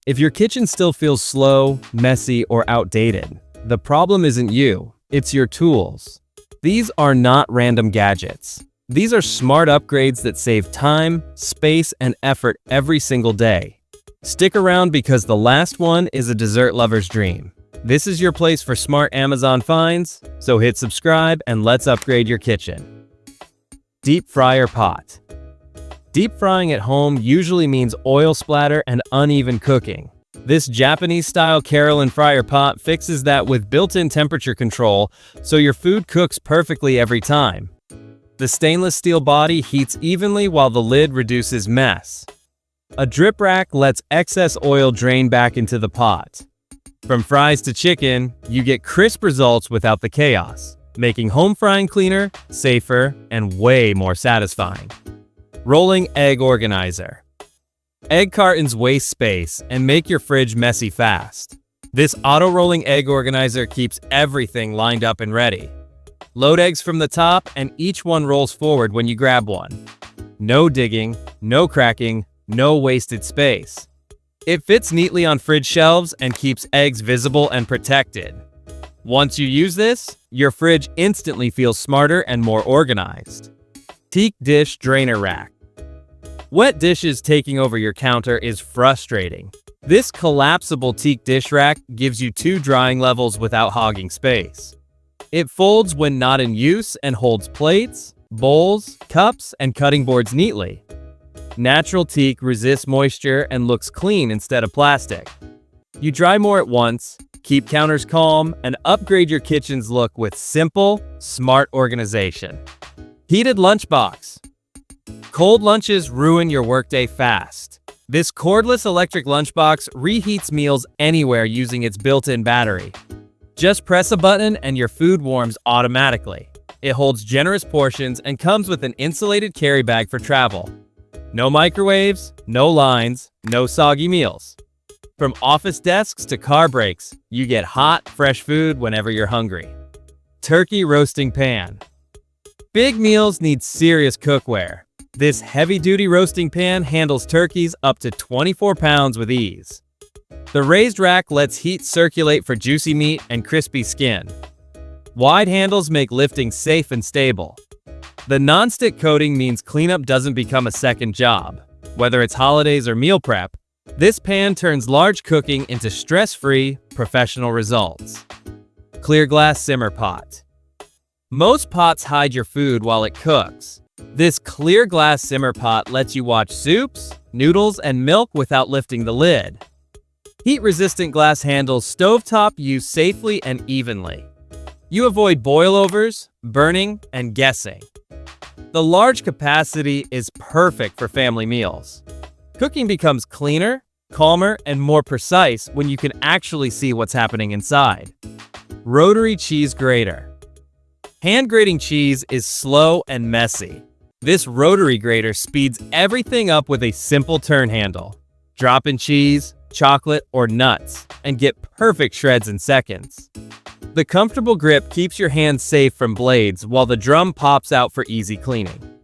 If your kitchen still feels slow, messy, or outdated, the problem isn't you, it's your tools. These are not random gadgets. These are smart upgrades that save time, space, and effort every single day. Stick around because the last one is a dessert lover's dream. This is your place for smart Amazon finds, so hit subscribe and let's upgrade your kitchen. Deep fryer pot. Deep frying at home usually means oil splatter and uneven cooking. This Japanese-style Carolyn fryer pot fixes that with built-in temperature control, so your food cooks perfectly every time. The stainless steel body heats evenly while the lid reduces mess. A drip rack lets excess oil drain back into the pot. From fries to chicken, you get crisp results without the chaos, making home frying cleaner, safer, and way more satisfying. Rolling egg organizer. Egg cartons waste space and make your fridge messy fast. This auto-rolling egg organizer keeps everything lined up and ready. Load eggs from the top and each one rolls forward when you grab one. No digging, no cracking, no wasted space. It fits neatly on fridge shelves and keeps eggs visible and protected. Once you use this, your fridge instantly feels smarter and more organized. Teak dish drainer rack. Wet dishes taking over your counter is frustrating. This collapsible teak dish rack gives you 2 drying levels without hogging space. It folds when not in use and holds plates, bowls, cups, and cutting boards neatly. Natural teak resists moisture and looks clean instead of plastic. You dry more at once, keep counters calm, and upgrade your kitchen's look with simple, smart organization. Heated lunchbox. Cold lunches ruin your workday fast. This cordless electric lunchbox reheats meals anywhere using its built-in battery. Just press a button and your food warms automatically. It holds generous portions and comes with an insulated carry bag for travel. No microwaves, no lines, no soggy meals. From office desks to car brakes, you get hot, fresh food whenever you're hungry. Turkey roasting pan. Big meals need serious cookware. This heavy-duty roasting pan handles turkeys up to 24 pounds with ease. The raised rack lets heat circulate for juicy meat and crispy skin. Wide handles make lifting safe and stable. The non-stick coating means cleanup doesn't become a second job. Whether it's holidays or meal prep, this pan turns large cooking into stress-free, professional results. Clear glass simmer pot. Most pots hide your food while it cooks. This clear glass simmer pot lets you watch soups, noodles, and milk without lifting the lid. Heat-resistant glass handles stovetop use safely and evenly. You avoid boilovers, burning, and guessing. The large capacity is perfect for family meals. Cooking becomes cleaner, calmer, and more precise when you can actually see what's happening inside. Rotary cheese grater. Hand grating cheese is slow and messy. This rotary grater speeds everything up with a simple turn handle. Drop in cheese, chocolate, or nuts, and get perfect shreds in seconds. The comfortable grip keeps your hands safe from blades while the drum pops out for easy cleaning.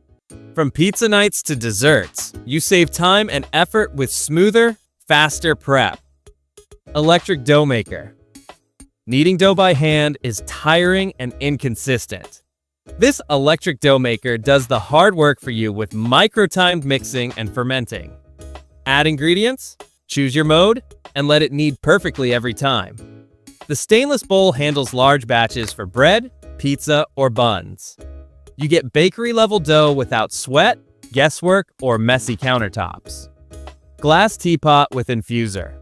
From pizza nights to desserts, you save time and effort with smoother, faster prep. Electric dough maker. Kneading dough by hand is tiring and inconsistent. This electric dough maker does the hard work for you with micro-timed mixing and fermenting. Add ingredients, choose your mode, and let it knead perfectly every time. The stainless bowl handles large batches for bread, pizza, or buns. You get bakery-level dough without sweat, guesswork, or messy countertops. Glass teapot with infuser.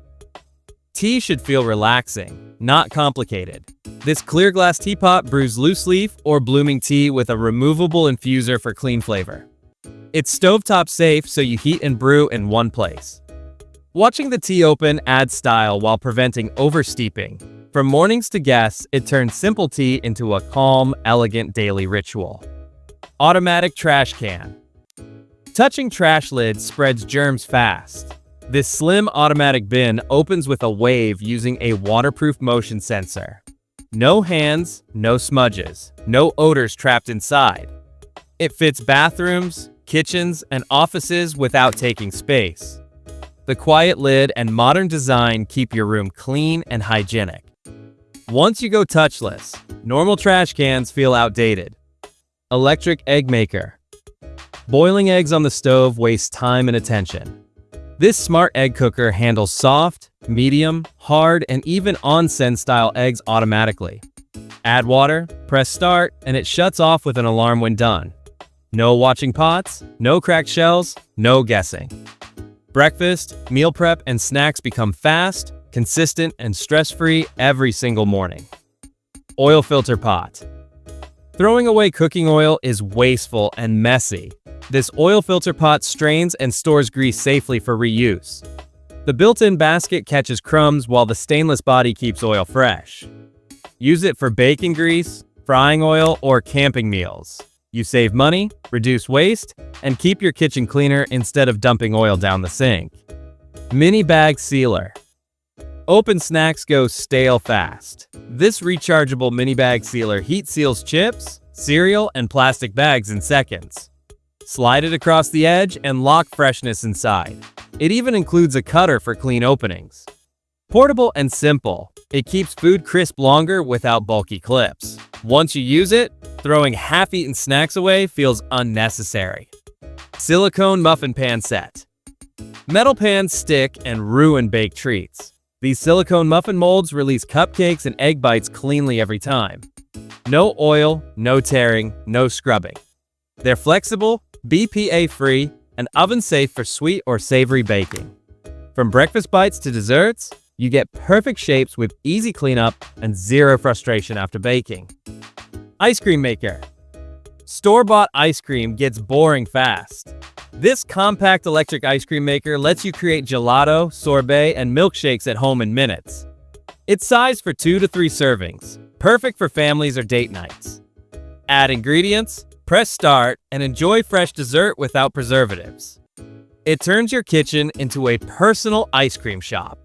Tea should feel relaxing, not complicated. This clear glass teapot brews loose leaf or blooming tea with a removable infuser for clean flavor. It's stovetop safe, so you heat and brew in one place. Watching the tea open adds style while preventing oversteeping. From mornings to guests, it turns simple tea into a calm, elegant daily ritual. Automatic trash can. Touching trash lids spreads germs fast. This slim automatic bin opens with a wave using a waterproof motion sensor. No hands, no smudges, no odors trapped inside. It fits bathrooms, kitchens, and offices without taking space. The quiet lid and modern design keep your room clean and hygienic. Once you go touchless, normal trash cans feel outdated. Electric egg maker. Boiling eggs on the stove wastes time and attention. This smart egg cooker handles soft, medium, hard, and even onsen-style eggs automatically. Add water, press start, and it shuts off with an alarm when done. No watching pots, no cracked shells, no guessing. Breakfast, meal prep, and snacks become fast, consistent, and stress-free every single morning. Oil filter pot. Throwing away cooking oil is wasteful and messy. This oil filter pot strains and stores grease safely for reuse. The built-in basket catches crumbs while the stainless body keeps oil fresh. Use it for baking grease, frying oil, or camping meals. You save money, reduce waste, and keep your kitchen cleaner instead of dumping oil down the sink. Mini bag sealer. Open snacks go stale fast. This rechargeable mini bag sealer heat seals chips, cereal, and plastic bags in seconds. Slide it across the edge and lock freshness inside. It even includes a cutter for clean openings. Portable and simple, it keeps food crisp longer without bulky clips. Once you use it, throwing half-eaten snacks away feels unnecessary. Silicone Muffin Pan Set. Metal pans stick and ruin baked treats. These silicone muffin molds release cupcakes and egg bites cleanly every time. No oil, no tearing, no scrubbing. They're flexible, BPA-free, and oven-safe for sweet or savory baking. From breakfast bites to desserts, you get perfect shapes with easy cleanup and zero frustration after baking. Ice cream maker. Store-bought ice cream gets boring fast. This compact electric ice cream maker lets you create gelato, sorbet, and milkshakes at home in minutes. It's sized for 2 to 3 servings, perfect for families or date nights. Add ingredients, press start, and enjoy fresh dessert without preservatives. It turns your kitchen into a personal ice cream shop.